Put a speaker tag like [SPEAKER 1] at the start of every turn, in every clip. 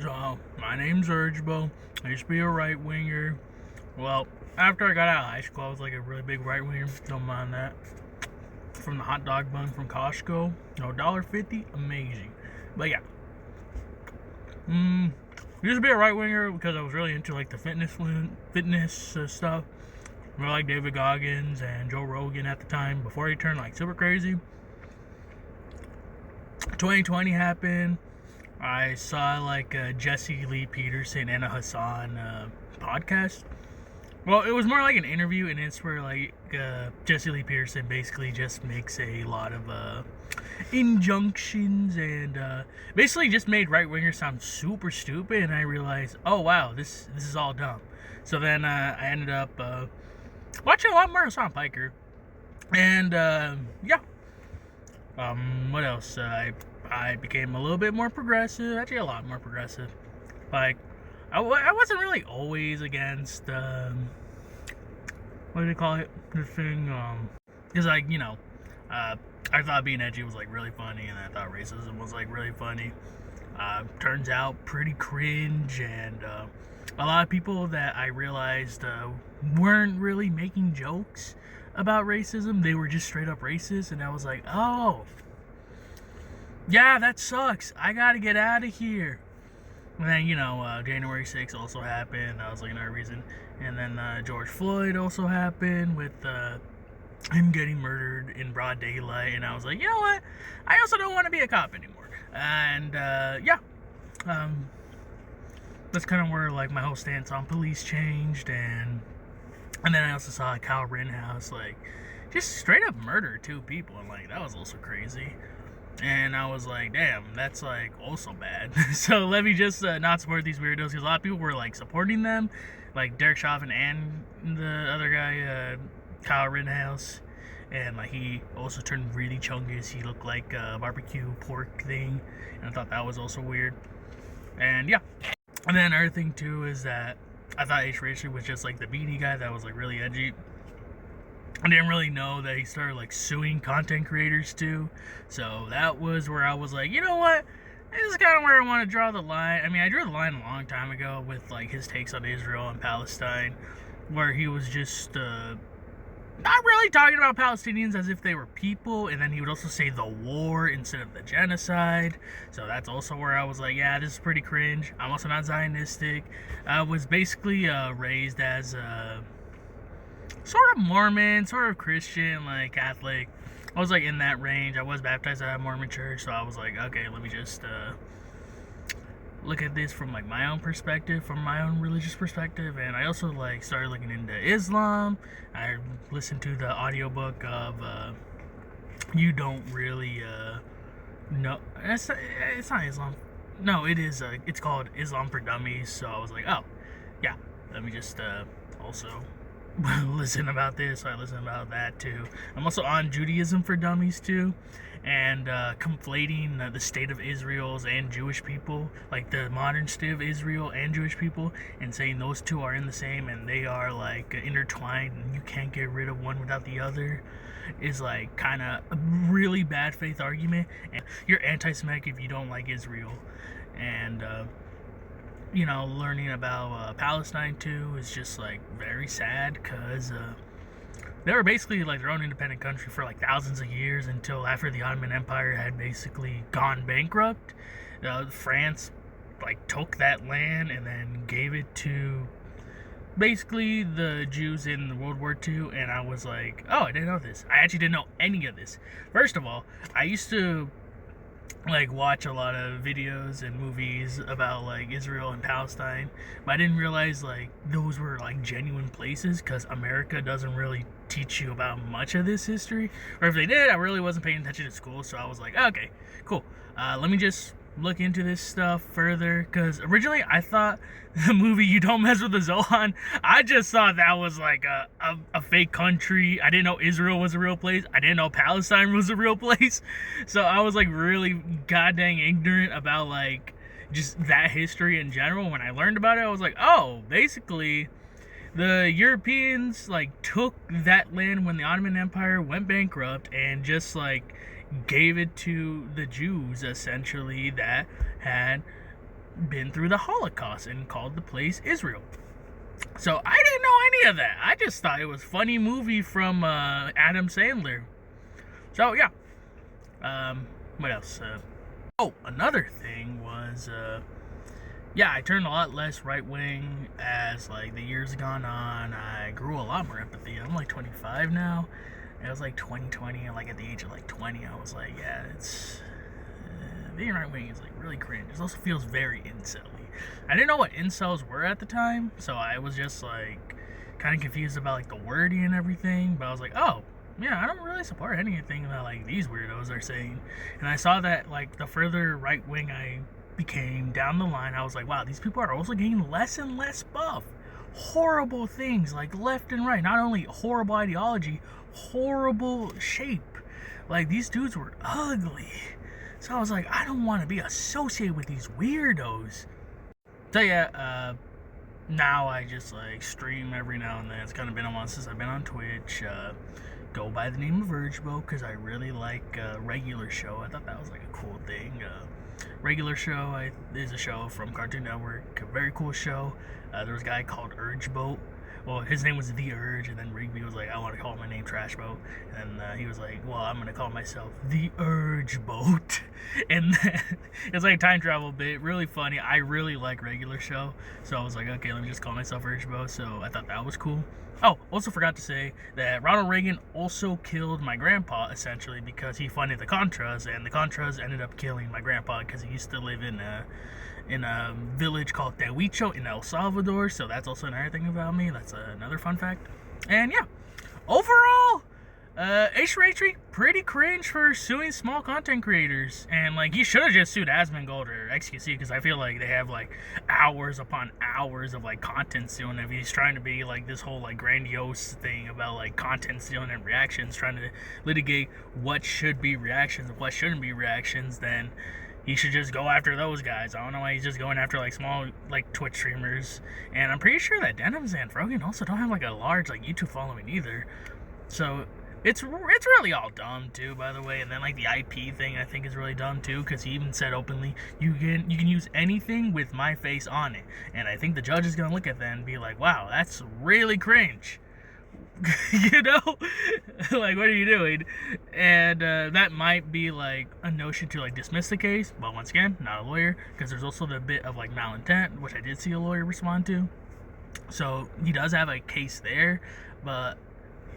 [SPEAKER 1] So, my name's Urgeboat. I used to be a right winger. Well, after I got out of high school, I was like a really big right winger. Don't mind that. From the hot dog bun from Costco. $1.50. Amazing. But yeah. Used to be a right winger because I was really into like the fitness stuff. More like David Goggins and Joe Rogan at the time before he turned like super crazy. 2020 happened. I saw like Jesse Lee Peterson and a Hassan podcast. Well, it was more like an interview, and it's where like Jesse Lee Peterson basically just makes a lot of injunctions and basically just made right wingers sound super stupid. And I realized, oh wow, this is all dumb. So then I ended up watching a lot more Hassan Piker, and yeah. What else? I became a little bit more progressive. Actually, a lot more progressive. Like, I wasn't really always against, what do they call it? The thing, because, like, I thought being edgy was, like, really funny, and I thought racism was, like, really funny. Turns out pretty cringe, and, a lot of people that I realized, weren't really making jokes about racism. They were just straight up racist, and I was like, oh, yeah, that sucks. I gotta get out of here. And then, January 6th also happened. That was like another reason. And then George Floyd also happened with him getting murdered in broad daylight. And I was like, you know what? I also don't want to be a cop anymore. And yeah, that's kind of where like my whole stance on police changed. And then I also saw Kyle Rittenhouse like just straight up murder 2 people, and like that was also crazy. And I was like, damn, that's like also bad. So let me just not support these weirdos, because a lot of people were like supporting them, like Derek Chauvin and the other guy, Kyle Rittenhouse. And like he also turned really chungus. He looked like a barbecue pork thing, and I thought that was also weird. And yeah. And then another thing too is that I thought H. Racer was just like the beanie guy that was like really edgy. I didn't really know that he started like suing content creators too. So that was where I was like, you know what? This is kind of where I want to draw the line. I mean, I drew the line a long time ago with like his takes on Israel and Palestine, where he was just not really talking about Palestinians as if they were people, and then he would also say the war instead of the genocide. So that's also where I was like, yeah, this is pretty cringe. I'm also not Zionistic. I was basically raised as sort of Mormon, sort of Christian, like Catholic. I was like in that range. I was baptized at a Mormon church, so I was like, okay, let me just look at this from like my own perspective, from my own religious perspective. And I also like started looking into Islam. I listened to the audiobook of You Don't Really No, it's not Islam. No, it is it's called Islam for Dummies. So I was like, oh yeah, let me just also listen about this. So I listen about that too. I'm also on Judaism for Dummies too, and conflating the state of Israel's and Jewish people, like the modern state of Israel and Jewish people, and saying those two are in the same and they are like intertwined and you can't get rid of one without the other, is like kind of a really bad faith argument. And you're anti-Semitic if you don't like Israel. And learning about Palestine too is just like very sad, because they were basically like their own independent country for like thousands of years, until after the Ottoman Empire had basically gone bankrupt. France like took that land and then gave it to basically the Jews in World War II. And I was like, oh, I didn't know this. I actually didn't know any of this. First of all, I used to like watch a lot of videos and movies about like Israel and Palestine, but I didn't realize like those were like genuine places, because America doesn't really teach you about much of this history, or if they did, I really wasn't paying attention at school. So I was like, okay, cool, let me just look into this stuff further, because originally I thought the movie You Don't Mess with the Zohan, I just thought that was like a fake country. I didn't know Israel was a real place. I didn't know Palestine was a real place. So I was like really goddamn ignorant about like just that history in general. When I learned about it, I was like, oh, basically the Europeans like took that land when the Ottoman Empire went bankrupt and just like gave it to the Jews, essentially, that had been through the Holocaust and called the place Israel. So I didn't know any of that. I just thought it was a funny movie from Adam Sandler. So yeah. What else? Another thing was, I turned a lot less right wing as like the years gone on. I grew a lot more empathy. I'm like 25 now. It was like 2020, and like at the age of like 20, I was like, yeah, it's being right wing is like really cringe. It also feels very incel-y. I didn't know what incels were at the time, so I was just like kind of confused about like the wording and everything. But I was like, oh, yeah, I don't really support anything that like these weirdos are saying. And I saw that like the further right wing I became down the line, I was like, wow, these people are also getting less and less buff. Horrible things like left and right. Not only horrible ideology, horrible shape. Like these dudes were ugly. So I was like, I don't want to be associated with these weirdos. So yeah, now I just like stream every now and then. It's kind of been a while since I've been on Twitch. Go by the name of Urgeboat because I really like Regular Show. I thought that was like a cool thing. Regular Show is a show from Cartoon Network, a very cool show. There was a guy called Urgeboat. Well, his name was The Urge, and then Rigby was like, I want to call my name Trash Boat. And he was like, well, I'm going to call myself The Urgeboat. And then, it's like a time travel bit, really funny. I really like Regular Show, so I was like, okay, let me just call myself Urgeboat. So I thought that was cool. Oh, also forgot to say that Ronald Reagan also killed my grandpa, essentially, because he funded the Contras, and the Contras ended up killing my grandpa because he used to live in a village called Tehuicho in El Salvador. So that's also another thing about me. That's another fun fact. And yeah, overall, H3 pretty cringe for suing small content creators. And like, he should have just sued Asmongold or XQC, because I feel like they have like hours upon hours of like content stealing. If he's trying to be like this whole like grandiose thing about like content stealing and reactions, trying to litigate what should be reactions and what shouldn't be reactions, then he should just go after those guys. I don't know why he's just going after like small like Twitch streamers. And I'm pretty sure that Denims and Frogan also don't have like a large like YouTube following either. So it's really all dumb too, by the way. And then like the IP thing I think is really dumb too, because he even said openly, you can use anything with my face on it. And I think the judge is gonna look at that and be like, wow, that's really cringe. You know, like, what are you doing? And that might be like a notion to like dismiss the case, but once again, not a lawyer, because there's also the bit of like malintent, which I did see a lawyer respond to. So he does have a case there, but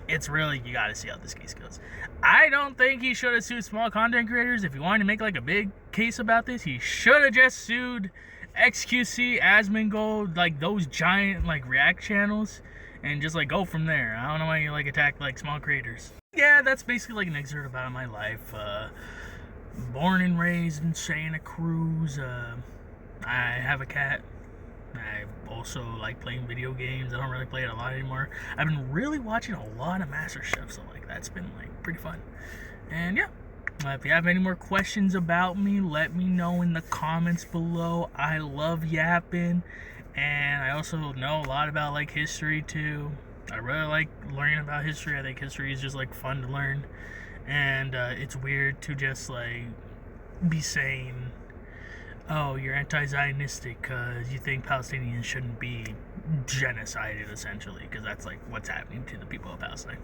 [SPEAKER 1] it's really, you gotta see how this case goes. I don't think he should have sued small content creators. If he wanted to make like a big case about this, he should have just sued XQC, Asmongold, like those giant like React channels, and just like go from there. I don't know why you like attack like small creators. Yeah, that's basically like an excerpt about my life. Born and raised in Santa Cruz. I have a cat. I also like playing video games. I don't really play it a lot anymore. I've been really watching a lot of MasterChef, so like that's been like pretty fun. And yeah, if you have any more questions about me, let me know in the comments below. I love yapping, and I also know a lot about like history too. I really like learning about history. I think history is just like fun to learn, and it's weird to just like be saying, oh, you're anti-Zionistic because you think Palestinians shouldn't be genocided, essentially, because that's like what's happening to the people of Palestine.